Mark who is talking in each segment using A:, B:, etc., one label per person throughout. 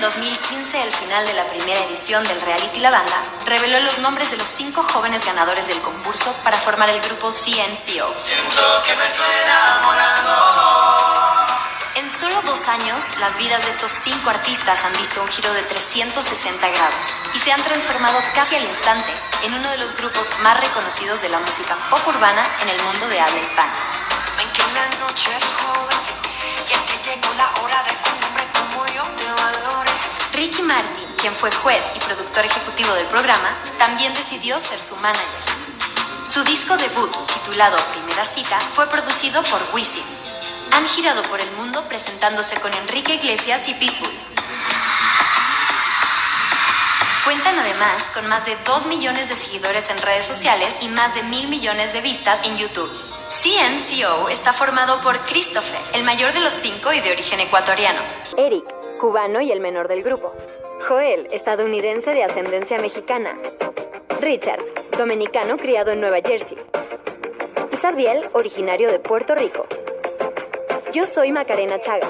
A: 2015 el final de la primera edición del reality La Banda reveló los nombres de los 5 jóvenes ganadores del concurso para formar el grupo CNCO.
B: Siento que me estoy enamorando.
A: En solo 2 años, las vidas de estos 5 artistas han visto un giro de 360 grados y se han transformado casi al instante en uno de los grupos más reconocidos de la música pop urbana en el mundo de habla hispana.
B: Ven que la noche es joven, ya te llegó la hora de que un hombre como yo te valore.
A: Ricky Martin, quien fue juez y productor ejecutivo del programa, también decidió ser su manager. Su disco debut, titulado Primera Cita, fue producido por Wisin. Han girado por el mundo presentándose con Enrique Iglesias y Pitbull. Cuentan además con más de 2 millones de seguidores en redes sociales y más de 1.000 millones de vistas en YouTube. CNCO está formado por Christopher, el mayor de los 5 y de origen ecuatoriano. Eric, cubano y el menor del grupo. Joel, estadounidense de ascendencia mexicana. Richard, dominicano criado en Nueva Jersey. Y Sabdiel, originario de Puerto Rico. Yo soy Macarena Chaga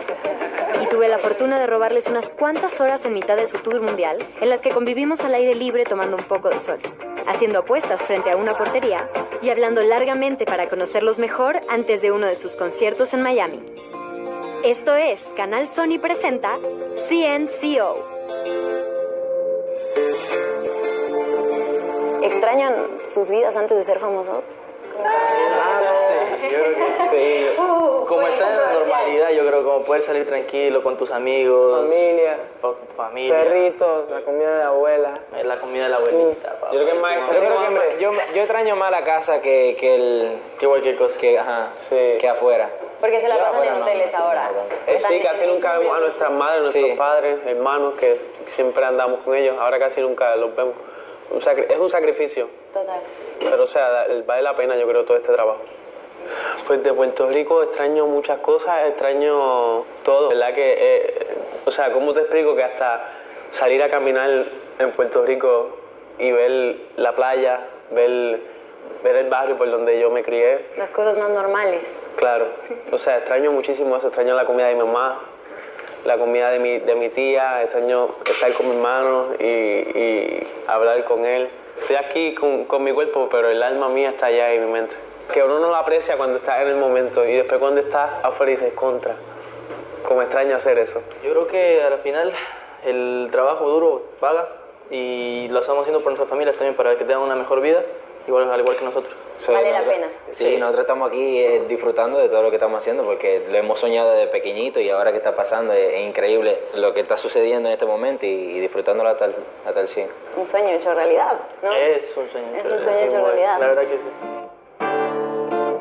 A: y tuve la fortuna de robarles unas cuantas horas en mitad de su tour mundial en las que convivimos al aire libre tomando un poco de sol, haciendo apuestas frente a una portería y hablando largamente para conocerlos mejor antes de uno de sus conciertos en Miami. Esto es Canal Sony presenta CNCO. ¿Extrañan sus vidas antes de ser famosos?
C: Sí, yo creo que sí. Como estar en la normalidad, yo creo, como poder salir tranquilo con tus amigos,
D: Familia,
C: con tu familia,
D: perritos, la comida de la abuela.
C: la comida de la abuelita.
D: Yo creo que es más, yo extraño más la casa que
C: cualquier cosa.
D: que afuera.
E: Porque se la pasan en hoteles ahora.
D: Sí, casi nunca vemos a nuestras madres, nuestros
C: Sí.
D: padres, hermanos, que siempre andamos con ellos. Ahora casi nunca los vemos. Es un sacrificio,
E: Total.
D: pero o sea, vale la pena, yo creo, todo este trabajo. Pues de Puerto Rico extraño muchas cosas, extraño todo. ¿Verdad que, o sea, cómo te explico que hasta salir a caminar en Puerto Rico y ver la playa, ver el barrio por donde yo me crié?
E: Las cosas más normales.
D: Claro, o sea, extraño muchísimo eso, extraño la comida de mi mamá, la comida de mi tía, extraño estar con mi hermano y hablar con él. Estoy aquí con mi cuerpo, pero el alma mía está allá en mi mente. Que uno no lo aprecia cuando está en el momento y después cuando está afuera dices contra. Como extraño hacer eso.
C: Yo creo que al final el trabajo duro paga y lo estamos haciendo por nuestras familias también para que tengan una mejor vida, al igual que nosotros.
E: Vale la pena.
F: Sí, nosotros estamos aquí disfrutando de todo lo que estamos haciendo porque lo hemos soñado desde pequeñito y ahora que está pasando es increíble lo que está sucediendo en este momento y disfrutándolo hasta el 100.
E: Un sueño hecho realidad, ¿no?
C: Es un sueño.
E: Es un sueño hecho realidad.
C: La verdad que sí.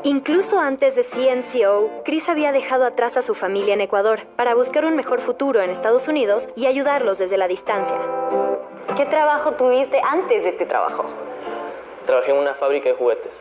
A: Incluso antes de CNCO, Chris había dejado atrás a su familia en Ecuador para buscar un mejor futuro en Estados Unidos y ayudarlos desde la distancia.
E: ¿Qué trabajo tuviste antes de este trabajo?
C: Trabajé en una fábrica de juguetes.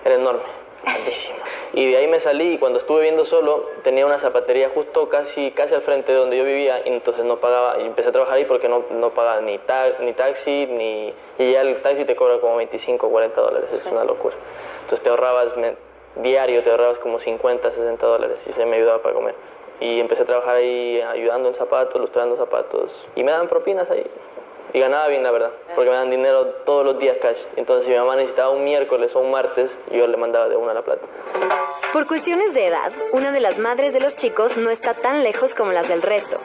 C: Era enorme. Altísima. Y de ahí me salí y cuando estuve viviendo solo tenía una zapatería justo casi al frente de donde yo vivía y entonces no pagaba y empecé a trabajar ahí porque no pagaba ni taxi y ya el taxi te cobra como 25 o 40 dólares, es una locura. Entonces diario te ahorrabas como 50, 60 dólares y se me ayudaba para comer. Y empecé a trabajar ahí ayudando en zapatos, lustrando zapatos y me daban propinas ahí. Y ganaba bien, la verdad, porque me dan dinero todos los días cash. Entonces, si mi mamá necesitaba un miércoles o un martes, yo le mandaba de una la plata.
A: Por cuestiones de edad, una de las madres de los chicos no está tan lejos como las del resto.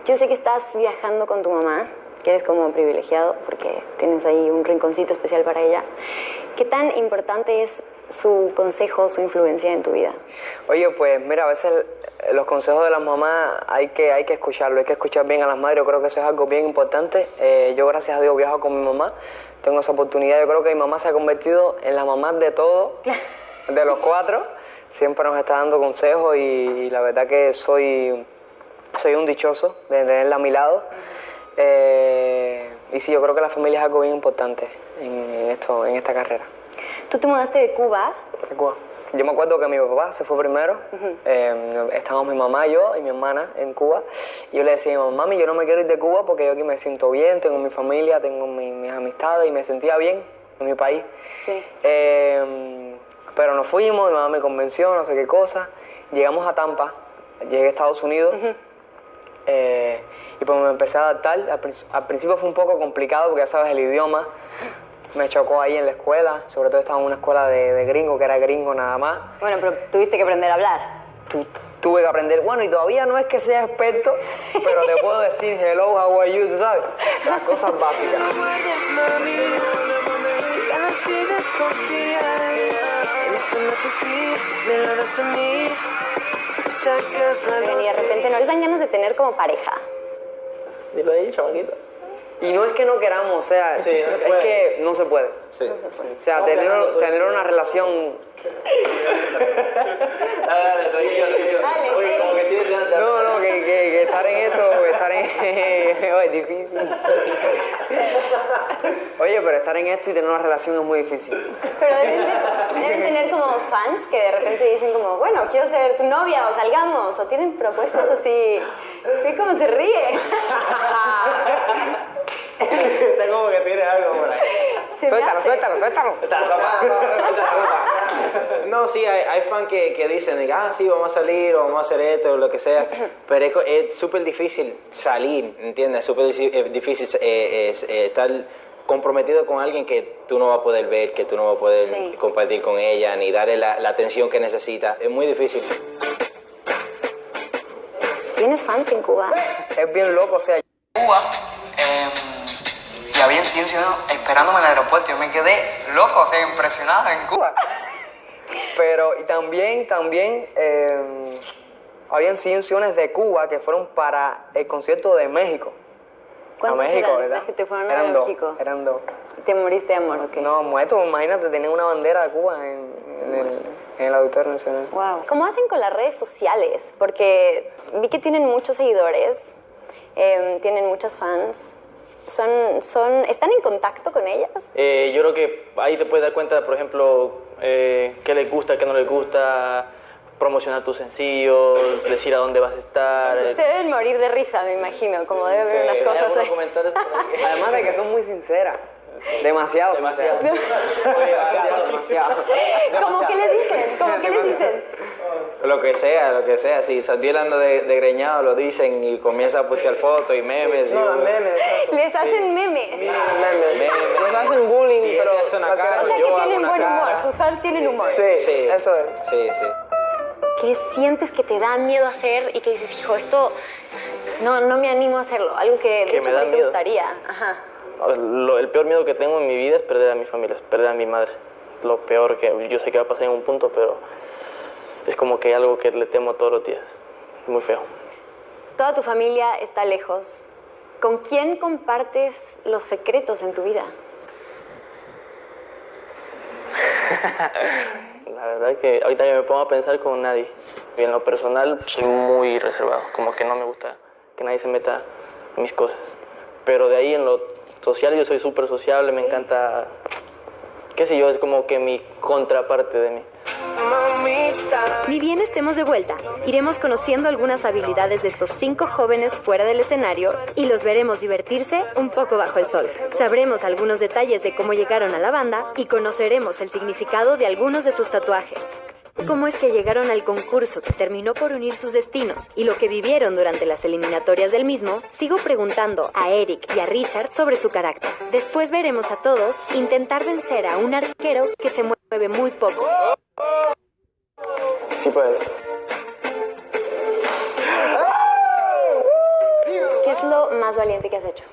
E: Yo sé que estás viajando con tu mamá, que eres como privilegiado porque tienes ahí un rinconcito especial para ella. ¿Qué tan importante es su consejo, su influencia en tu vida?
D: Oye, pues mira, a veces los consejos de las mamás hay que escucharlo, hay que escuchar bien a las madres, yo creo que eso es algo bien importante. Yo gracias a Dios viajo con mi mamá, tengo esa oportunidad, yo creo que mi mamá se ha convertido en la mamá de todos, de los 4, siempre nos está dando consejos y la verdad que soy un dichoso de tenerla a mi lado. Y sí, yo creo que la familia es algo bien importante en esta carrera.
E: Tú te mudaste de Cuba.
D: De Cuba. Yo me acuerdo que mi papá se fue primero, estábamos mi mamá, yo y mi hermana en Cuba, y yo le decía a mi mamá, mami, yo no me quiero ir de Cuba porque yo aquí me siento bien, tengo mi familia, tengo mis amistades y me sentía bien en mi país.
E: Sí.
D: Pero nos fuimos, mi mamá me convenció, no sé qué cosa, llegamos a Tampa, llegué a Estados Unidos Y pues me empecé a adaptar. Al principio fue un poco complicado porque ya sabes el idioma. Me chocó ahí en la escuela, sobre todo estaba en una escuela de gringo, que era gringo nada más.
E: Bueno, pero tuviste que aprender a hablar.
D: Tuve que aprender, bueno, y todavía no es que sea experto, pero te puedo decir hello, how are you, tú sabes, las cosas básicas.
B: No guardes, mami, ya no soy desconfiada. En esta noche sí, me lo das a mí. Sacas la
E: Oigan, y de repente no les dan ganas de tener como pareja.
C: Dilo ahí, chamaquita.
D: Y no es que no queramos, o sea,
C: Sí, no se
D: es
C: puede.
D: que no se puede.
F: Sí.
D: O sea, tener una relación...
C: Dale, tranquilo.
E: Dale,
C: Oye, como que tienes ganas de...
D: No, que estar en esto, estar en... Oye, es difícil. Oye, pero estar en esto y tener una relación es muy difícil.
E: Pero deben tener como fans que de repente dicen como, bueno, quiero ser tu novia o salgamos, o tienen propuestas así. ¿Qué cómo se ríe?
F: Está como que tienes algo por ahí.
E: Se me hace.
D: Suéltalo.
F: No, sí, hay fans que dicen, sí, vamos a salir o vamos a hacer esto o lo que sea, pero es súper difícil salir, ¿entiendes? Es súper difícil estar comprometido con alguien que tú no vas a poder ver, que tú no vas a poder
E: Sí.
F: compartir con ella, ni darle la atención que necesita. Es muy difícil.
E: ¿Tienes fans en Cuba?
D: Es bien loco, o sea...
G: Cuba y había ciencia esperándome en el aeropuerto. Yo me quedé loco, o sea, impresionado en Cuba.
D: Pero y también habían canciones de Cuba que fueron para el concierto de México.
E: ¿Cuántos
D: México,
E: eran
D: ¿verdad?
E: las que te fueron a
D: Eran dos,
E: México?
D: eran dos.
E: ¿Te moriste de amor o qué?
D: No, muerto, imagínate, tener una bandera de Cuba en el Auditorio Nacional.
E: Wow. ¿Cómo hacen con las redes sociales? Porque vi que tienen muchos seguidores, tienen muchos fans. ¿Están en contacto con ellas?
C: Yo creo que ahí te puedes dar cuenta, por ejemplo, qué les gusta, qué no les gusta, promocionar tus sencillos, decir a dónde vas a estar.
E: Se deben morir de risa, me imagino, como debe haber unas
C: ¿Hay
E: cosas
C: algunos
E: ahí.
C: comentarios por ahí?
D: Además de que son muy sinceras. Demasiado.
C: Demasiado.
D: sinceras.
C: Oye,
D: Demasiado.
E: ¿Cómo qué les dicen? ¿Cómo qué les dicen?
F: Lo que sea. Si Santiel anda de greñado, lo dicen y comienza a postear fotos y memes.
D: No,
F: y,
D: memes.
E: Les hacen memes.
D: Memes. Nos hacen bullying,
F: Sí,
D: pero...
F: te hacen una cara,
E: O sea
F: yo
E: que
F: hago
E: tienen
F: una
E: buen humor,
F: cara.
E: sus fans tienen humor.
D: Sí, eso es.
F: Sí.
E: ¿Qué sientes que te da miedo hacer y que dices, hijo, esto no me animo a hacerlo? Algo que de
C: Que
E: hecho
C: me da
E: te
C: miedo.
E: gustaría. Ajá.
C: El peor miedo que tengo en mi vida es perder a mi familia, es perder a mi madre. Lo peor que yo sé que va a pasar en un punto, pero es como que algo que le temo todos los días. Es muy feo.
E: Toda tu familia está lejos. ¿Con quién compartes los secretos en tu vida?
C: La verdad es que ahorita que me pongo a pensar con nadie. Y en lo personal soy muy reservado, como que no me gusta que nadie se meta en mis cosas. Pero de ahí en lo social yo soy súper sociable, me encanta, qué sé yo, es como que mi contraparte de mí.
A: Ni bien estemos de vuelta, iremos conociendo algunas habilidades de estos 5 jóvenes fuera del escenario y los veremos divertirse un poco bajo el sol. Sabremos algunos detalles de cómo llegaron a la banda y conoceremos el significado de algunos de sus tatuajes. Cómo es que llegaron al concurso que terminó por unir sus destinos y lo que vivieron durante las eliminatorias del mismo, sigo preguntando a Eric y a Richard sobre su carácter. Después veremos a todos intentar vencer a un arquero que se mueve muy poco.
F: Sí puedes.
E: ¿Qué es lo más valiente que has hecho?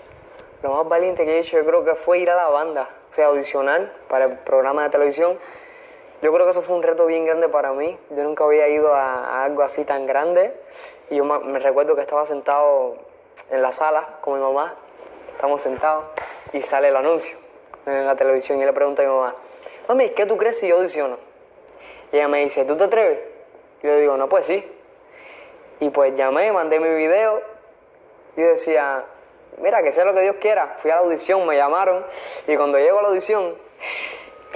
D: Lo más valiente que he hecho yo creo que fue ir a la banda, o sea, audicionar para el programa de televisión. Yo creo que eso fue un reto bien grande para mí. Yo nunca había ido a algo así tan grande. Y yo me recuerdo que estaba sentado en la sala con mi mamá. Estamos sentados y sale el anuncio en la televisión. Y le pregunto a mi mamá, mami, ¿qué tú crees si yo audiciono? Y ella me dice, ¿tú te atreves? Y yo digo, no, pues sí. Y pues llamé, mandé mi video. Y yo decía, mira, que sea lo que Dios quiera. Fui a la audición, me llamaron. Y cuando llego a la audición,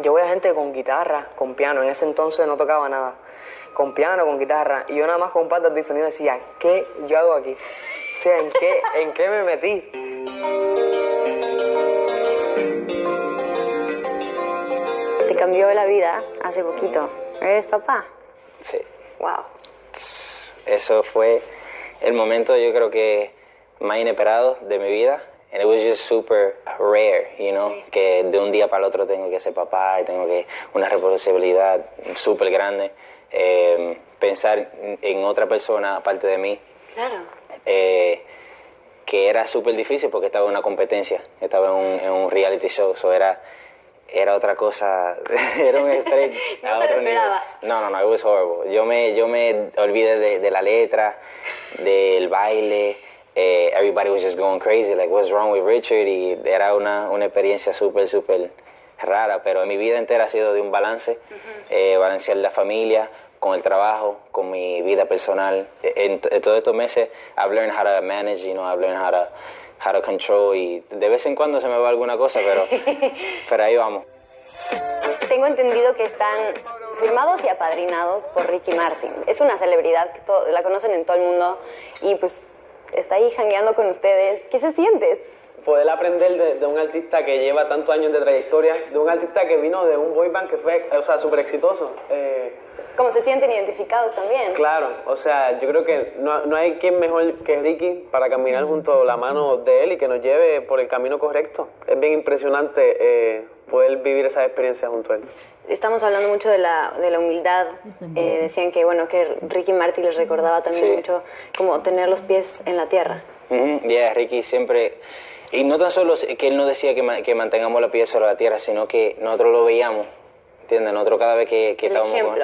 D: yo veía gente con guitarra, con piano. En ese entonces no tocaba nada. Con piano, con guitarra. Y yo nada más con un par de audífonos decía, ¿qué yo hago aquí? O sea, ¿en qué me metí?
E: Te cambió la vida hace poquito. ¿Eres papá?
F: Sí.
E: Wow.
F: Eso fue el momento yo creo que más inesperado de mi vida. And it was just super rare, you know, que de un día para el otro tengo que ser papá y tengo que una responsabilidad súper grande. Pensar en otra persona aparte de mí.
E: Claro.
F: Que era súper difícil porque estaba en una competencia, estaba en un reality show, so era otra cosa, era un estrés a otro nivel. No, it was horrible. Yo me olvidé de la letra, del baile. Everybody was just going crazy, like, what's wrong with Richard? Y era una experiencia súper rara, pero en mi vida entera ha sido de un balance, balancear la familia con el trabajo, con mi vida personal. En todos estos meses, I've learned how to manage, you know, I've learned how to control, y de vez en cuando se me va alguna cosa, pero ahí vamos.
E: Tengo entendido que están firmados y apadrinados por Ricky Martin. Es una celebridad que la conocen en todo el mundo y pues está ahí jangueando con ustedes. ¿Qué se sientes?
H: Poder aprender de un artista que lleva tantos años de trayectoria, de un artista que vino de un boy band que fue, o sea, súper exitoso.
E: ¿Cómo se sienten identificados también?
H: Claro, o sea, yo creo que no hay quien mejor que Ricky para caminar junto a la mano de él y que nos lleve por el camino correcto. Es bien impresionante poder vivir esa experiencia junto a él.
E: Estamos hablando mucho de la humildad. Decían que, bueno, que Ricky Martin les recordaba también mucho como tener los pies en la tierra.
F: Ricky siempre... Y no tan solo que él nos decía que mantengamos los pies sobre la tierra, sino que nosotros lo veíamos, ¿entiendes? Nosotros cada vez que estábamos con...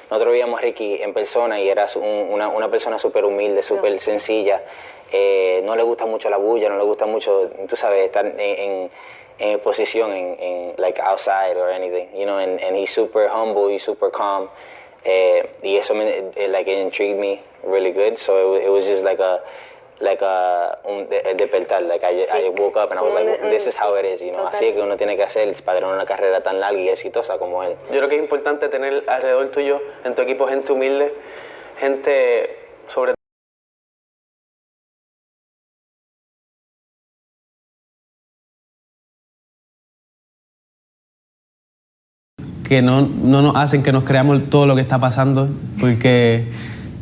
F: nosotros veíamos a Ricky en persona y era una persona súper humilde, súper sencilla. No le gusta mucho la bulla, no le gusta mucho, tú sabes, estar en posición like outside or anything, you know, and he's super humble, he's super calm, y eso it intrigued me really good, so it was just like un despertar, like I woke up and I was like, this is how it is, you know, así es que uno tiene que hacer para tener una carrera tan larga y exitosa como él.
H: Yo creo que es importante tener alrededor tuyo, en tu equipo, gente humilde, gente sobre
I: que no nos hacen que nos creamos todo lo que está pasando, porque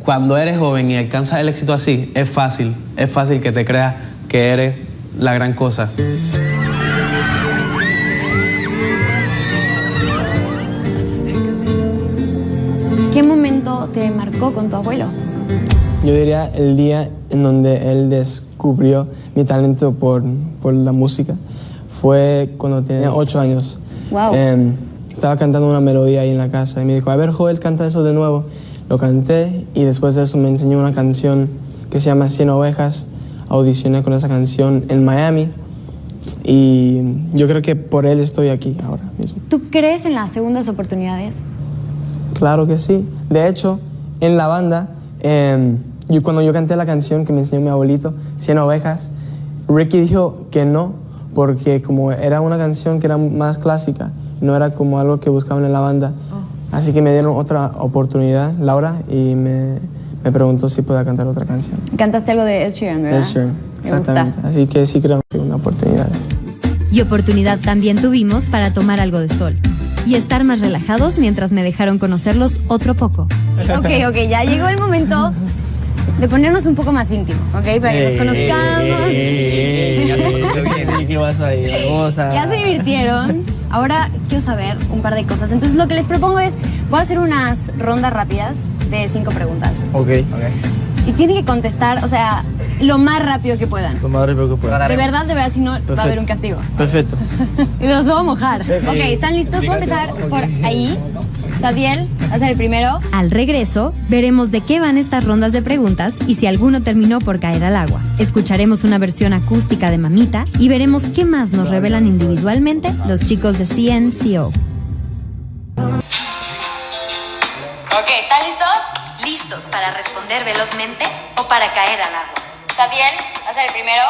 I: cuando eres joven y alcanzas el éxito así, es fácil que te creas que eres la gran cosa.
E: ¿Qué momento te marcó con tu abuelo?
J: Yo diría el día en donde él descubrió mi talento por la música. Fue cuando tenía 8 años.
E: Wow.
J: Estaba cantando una melodía ahí en la casa y me dijo, a ver, Joel, canta eso de nuevo. Lo canté y después de eso me enseñó una canción que se llama 100 ovejas. Audicioné con esa canción en Miami y yo creo que por él estoy aquí ahora mismo.
E: ¿Tú crees en las segundas oportunidades?
J: Claro que sí. De hecho, en la banda, cuando yo canté la canción que me enseñó mi abuelito, 100 ovejas, Ricky dijo que no, porque como era una canción que era más clásica, no era como algo que buscaban en la banda. Así que me dieron otra oportunidad, Laura, y me preguntó si podía cantar otra canción.
E: Cantaste algo de Ed Sheeran, ¿verdad?
J: Ed Sheeran, exactamente. Así que sí creo que una oportunidad.
A: Y oportunidad también tuvimos para tomar algo de sol y estar más relajados mientras me dejaron conocerlos otro poco.
E: Ok, ya llegó el momento de ponernos un poco más íntimos, ¿ok? Para que nos conozcamos.
I: ¿Qué pasa ahí?
E: Ya se divirtieron. Ahora quiero saber un par de cosas. Entonces lo que les propongo es, voy a hacer unas rondas rápidas de 5 preguntas.
I: Ok.
E: Y tienen que contestar, o sea, lo más rápido que puedan.
I: Lo más rápido que puedan.
E: De verdad, si no, va a haber un castigo.
I: Perfecto.
E: Y los voy a mojar. Ok, ¿están listos? Voy a empezar por ahí. Sadiel, vas a ser el primero. Al regreso, veremos de qué van estas rondas de preguntas y si alguno terminó por caer al agua. Escucharemos una versión acústica de Mamita y veremos qué más nos revelan individualmente los chicos de CNCO.
A: Ok, ¿están listos? ¿Listos para responder velozmente o para caer al agua? Sadiel, vas a ser el primero.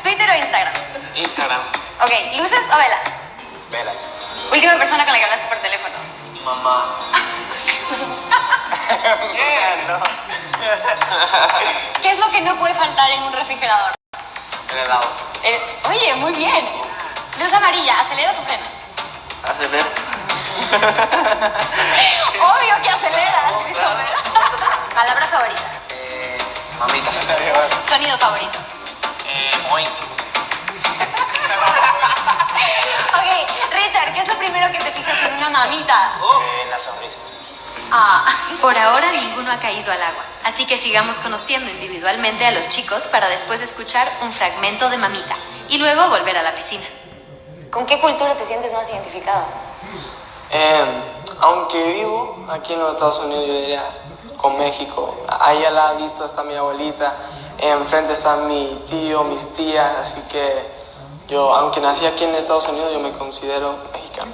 A: ¿Twitter o Instagram?
G: Instagram.
A: Ok, ¿luces o velas?
G: Velas.
A: Última persona con la que hablaste por teléfono.
G: Mamá.
A: ¿Qué es lo que no puede faltar en un refrigerador?
G: El helado.
A: Oye, muy bien. Luz amarilla, ¿aceleras o frenas?
G: Acelera.
A: Obvio que aceleras, Christopher. Palabra favorita.
G: Mamita.
A: Sonido favorito.
G: Moin.
A: Ok, Richard, ¿qué es lo primero que te fijas en una mamita?
G: La sonrisa.
A: Ah, por ahora ninguno ha caído al agua, así que sigamos conociendo individualmente a los chicos para después escuchar un fragmento de mamita y luego volver a la piscina.
K: ¿Con qué cultura te sientes más identificado?
J: Aunque vivo aquí en los Estados Unidos, yo diría con México. Ahí al ladito está mi abuelita, enfrente está mi tío, mis tías, así que yo, aunque nací aquí en Estados Unidos, yo me considero mexicano.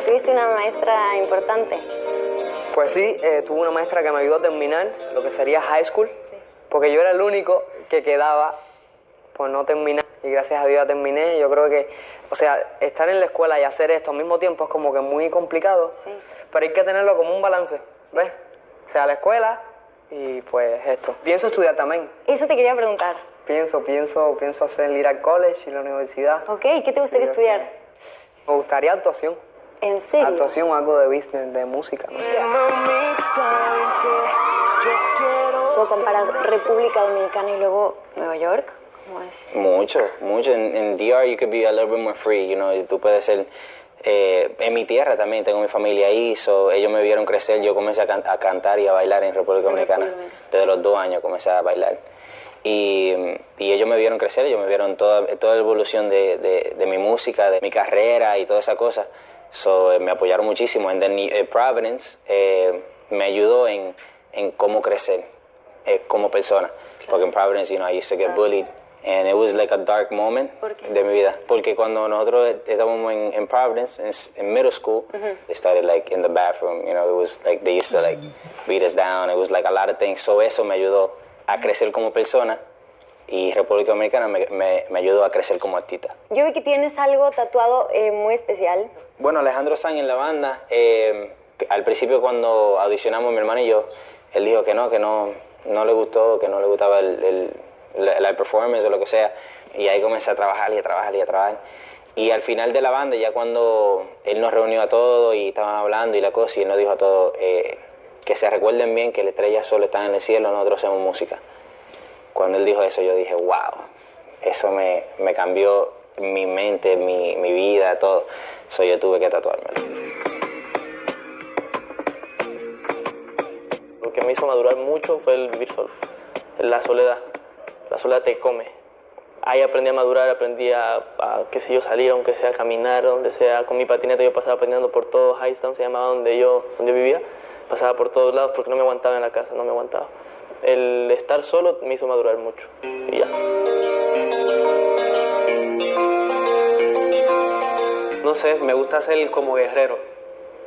K: ¿Tuviste una maestra importante?
D: Pues sí, tuve una maestra que me ayudó a terminar lo que sería high school, porque yo era el único que quedaba por no terminar y gracias a Dios ya terminé. Yo creo que, o sea, estar en la escuela y hacer esto al mismo tiempo es como que muy complicado, pero hay que tenerlo como un balance, ¿ves? O sea, la escuela y pues esto. Pienso estudiar también.
K: Eso te quería preguntar.
D: Pienso ir al college y la universidad.
K: Ok, ¿qué te gustaría estudiar?
D: Me gustaría actuación.
K: ¿En serio?
D: Actuación o algo de business, de música, ¿no?
K: ¿Cómo comparas República Dominicana y luego Nueva York? ¿Cómo es?
F: Mucho. En DR you could be a little bit more free, you know, y tú puedes ser... en mi tierra también, tengo mi familia ahí, ellos me vieron crecer, yo comencé a cantar y a bailar en República Dominicana. Desde los 2 años comencé a bailar. Y ellos me vieron crecer, ellos me vieron toda la evolución de mi música, de mi carrera y toda esa cosa. Me apoyaron muchísimo. And then Providence me ayudó en cómo crecer como persona. Porque en Providence, you know, I used to get bullied. And it was like a dark moment de mi vida. Porque cuando nosotros estábamos en Providence, in middle school, they started like in the bathroom, you know, it was like they used to like beat us down. It was like a lot of things. So eso me ayudó a crecer como persona. Y República Dominicana me ayudó a crecer como artista.
K: Yo vi que tienes algo tatuado muy especial.
F: Bueno, Alejandro Sanz en la banda, al principio cuando audicionamos mi hermano y yo, él dijo que no le gustó, que no le gustaba la performance o lo que sea. Y ahí comencé a trabajar. Y al final de la banda, ya cuando él nos reunió a todos y estaban hablando y la cosa, y él nos dijo a todos que se recuerden bien que las estrellas solo están en el cielo, nosotros hacemos música. Cuando él dijo eso, yo dije, wow, eso me cambió mi mente, mi vida, todo. So yo tuve que tatuármelo.
C: Lo que me hizo madurar mucho fue el vivir solo, la soledad. La soledad te come. Ahí aprendí a madurar, aprendí a qué sé yo, salir, aunque sea a caminar, donde sea. Con mi patineta yo pasaba patinando por todo Hightstown, se llamaba donde yo vivía. Pasaba por todos lados porque no me aguantaba en la casa, no me aguantaba. El estar solo me hizo madurar mucho. Y ya.
H: No sé, me gusta ser como guerrero,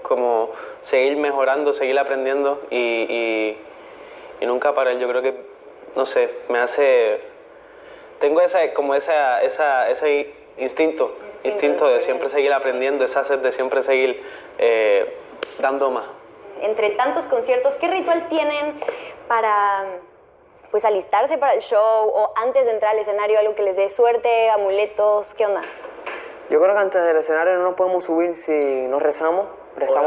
H: como seguir mejorando, seguir aprendiendo y nunca parar. Yo creo que, no sé, me hace... Tengo ese instinto de siempre seguir aprendiendo, esa sed de siempre seguir dando más.
K: Entre tantos conciertos, ¿qué ritual tienen para pues alistarse para el show o antes de entrar al escenario, algo que les dé suerte, amuletos? ¿Qué onda?
D: Yo creo que antes del escenario no nos podemos subir si nos rezamos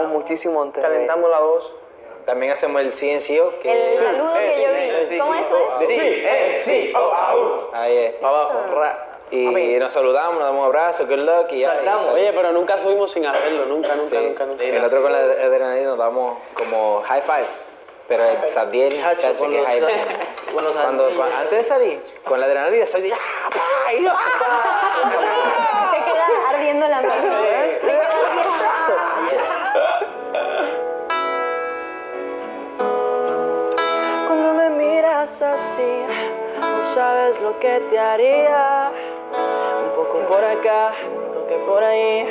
D: muchísimo antes.
F: Calentamos la voz. También hacemos el CNCO.
K: El saludo que yo vi. ¿Cómo es?
F: Ahí es.
H: Abajo,
F: Y nos saludamos, nos damos un abrazo, good luck y ya.
H: Oye, pero nunca subimos sin hacerlo, nunca.
F: Y nosotros con la adrenalina nos damos como high five. Pero el Sabdiel, chacho, que es high five. Antes de salir, con la adrenalina, soy de...
K: Se queda ardiendo la mano.
B: Cuando me miras así, no sabes lo que te haría. Un poco por acá, un toque por ahí,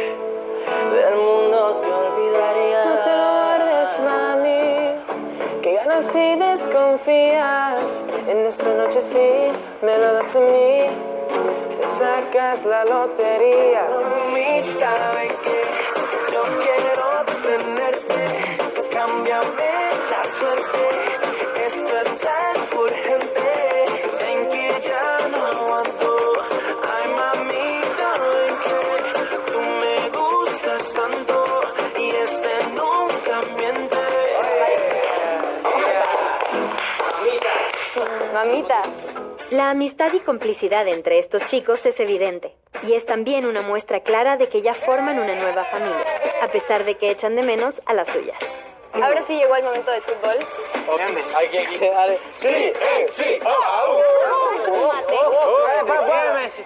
B: del mundo te olvidaría. No te lo guardes, mami, que ganas y desconfías. En esta noche sí, me lo das a mí, te sacas la lotería. Mamita, ven que yo quiero tenerte, cámbiame la suerte. Esto es algo urgente, ven que ya no aguanto. Ay, mamita, ven que tú me gustas tanto y nunca miente.
K: Mamita.
A: La amistad y complicidad entre estos chicos es evidente, y es también una muestra clara de que ya forman una nueva familia, a pesar de que echan de menos a las suyas.
K: Ahora sí llegó el momento del fútbol.
C: Aquí, dale. Sí, sí,
K: Mate.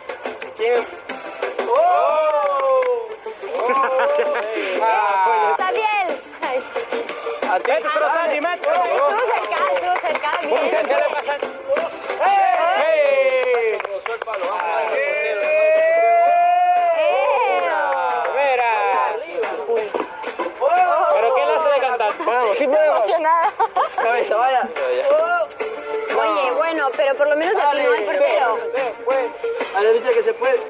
K: Sadiel. Ay, chico.
F: A ti, solo Sandy, mete.
K: Estuvo cerca, bien.
F: ¿Qué le pasa? ¿Pero quién la hace de cantar?
C: Vamos, sí podemos.
K: Emocionada.
C: Cabeza, vaya.
K: Oye, bueno, pero por lo menos aquí no hay portero.
C: A la derecha que se puede.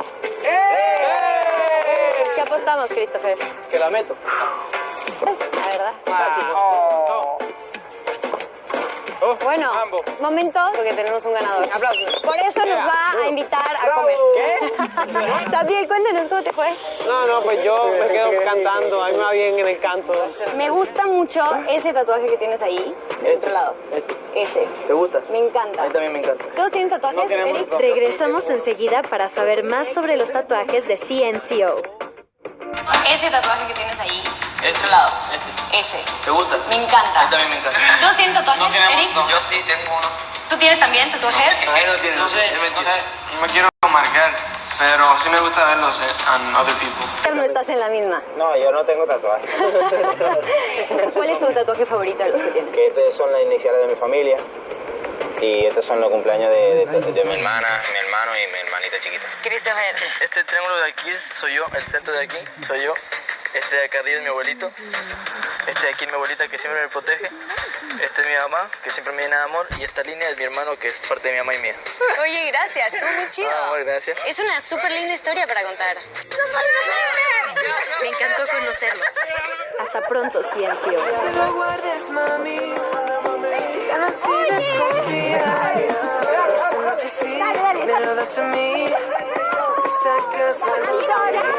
K: ¿Qué apostamos, Christopher?
C: Que la meto.
K: La verdad. Bueno, momento, porque tenemos un ganador. Aplausos. Por eso nos va a invitar a comer.
F: ¿Qué?
K: Sabiel, cuéntanos cómo te fue.
H: No, pues yo me quedo cantando, a mí me va bien en el canto.
K: Me gusta mucho ese tatuaje que tienes ahí, del otro lado. Ese.
C: ¿Te gusta?
K: Me encanta.
C: A mí también me encanta.
K: ¿Todos tienen tatuajes, Eric?
A: Regresamos enseguida para saber más sobre los tatuajes de CNCO.
K: Ese tatuaje que tienes ahí, del otro lado. Ese.
C: ¿Te gusta?
K: Me encanta.
C: A mí también me encanta.
K: ¿Todos tienen tatuajes, Eric?
G: Yo sí tengo uno.
K: ¿Tú tienes también tatuajes?
C: Ahí no tiene.
H: No sé, no me quiero marcar, pero sí me gusta verlos en other people.
K: No estás en la misma.
F: No, yo no tengo tatuaje.
K: ¿Cuál es tu tatuaje favorito de los que tienes?
F: Que estas son las iniciales de mi familia. Y estos son los cumpleaños de mi hermana, mi hermano y mi hermanita chiquita.
K: Christopher.
C: Este triángulo de aquí soy yo, el centro de aquí soy yo. Este de acá arriba es mi abuelito. Este de aquí es mi abuelita que siempre me protege. Este es mi mamá, que siempre me llena de amor. Y esta línea es mi hermano, que es parte de mi mamá y mía.
K: Oye, gracias. Estuvo muy chido.
C: Amor, gracias.
K: Es una súper linda historia para contar.
A: Me encantó conocerlos. Hasta pronto, CNCO.
B: No lo guardes, mami. Ya no así desconfías. Esta noche sí, me lo das a mí. Te sacas la